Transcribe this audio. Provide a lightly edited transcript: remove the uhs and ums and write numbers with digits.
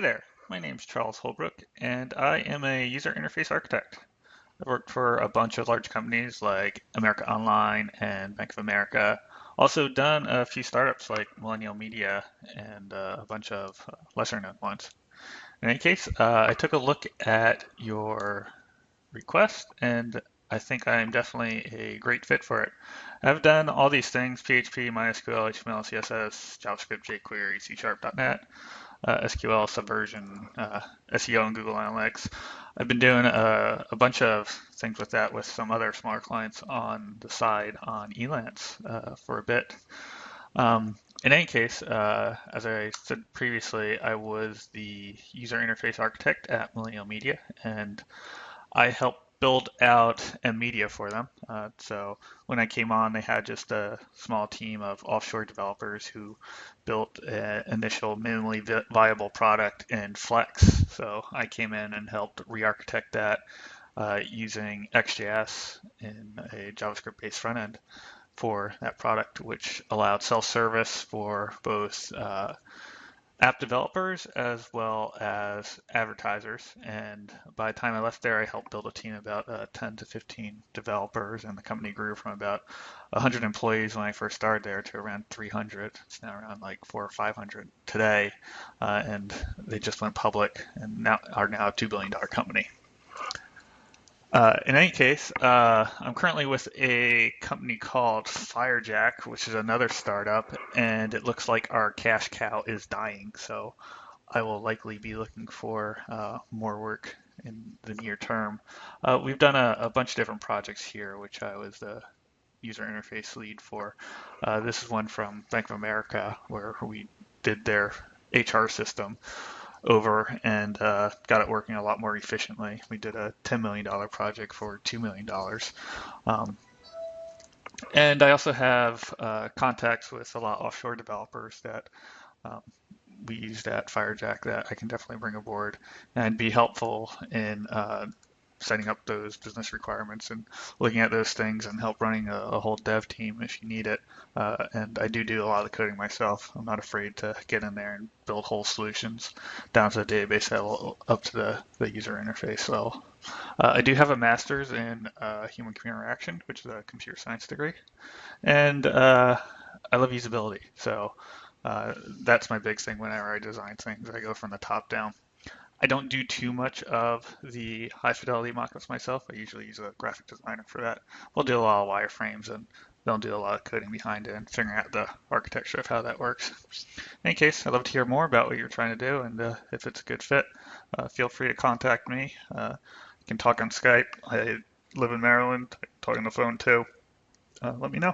Hi there, my name's Charles Holbrook, and I am a user interface architect. I've worked for a bunch of large companies like America Online and Bank of America. Also done a few startups like Millennial Media and a bunch of lesser known ones. In any case, I took a look at your request and I think I'm definitely a great fit for it. I've done all these things, PHP, MySQL, HTML, CSS, JavaScript, jQuery, C Sharp.net, SQL, Subversion, SEO, and Google Analytics. I've been doing a bunch of things with that with some other smaller clients on the side on Elance for a bit. In any case, as I said previously, I was the user interface architect at Millennial Media, and I helped build out M-Media for them. So when I came on, they had just a small team of offshore developers who built an initial minimally viable product in Flex. So I came in and helped re-architect that using XJS in a JavaScript-based front end for that product, which allowed self-service for both app developers as well as advertisers. And by the time I left there, I helped build a team of about 10 to 15 developers, and the company grew from about 100 employees when I first started there to around 300. It's now around like 400 or 500 today, and they just went public and now are now a $2 billion company. In any case, I'm currently with a company called Firejack, which is another startup, and it looks like our cash cow is dying. So I will likely be looking for more work in the near term. We've done a bunch of different projects here, which I was the user interface lead for. This is one from Bank of America, where we did their HR system over and got it working a lot more efficiently. We did a $10 million project for $2 million. Um, and I also have contacts with a lot of offshore developers that um, we used at Firejack that I can definitely bring aboard and be helpful in setting up those business requirements and looking at those things and help running a whole dev team if you need it. And I do a lot of the coding myself. I'm not afraid to get in there and build whole solutions down to the database level up to the user interface level. I do have a master's in human computer interaction, which is a computer science degree, and I love usability. So that's my big thing whenever I design things. I go from the top down. I don't do too much of the high fidelity mockups myself. I usually use a graphic designer for that. We'll do a lot of wireframes and they'll do a lot of coding behind it and figuring out the architecture of how that works. In any case, I'd love to hear more about what you're trying to do and if it's a good fit, feel free to contact me. You can talk on Skype. I live in Maryland. I talk on the phone too. Let me know.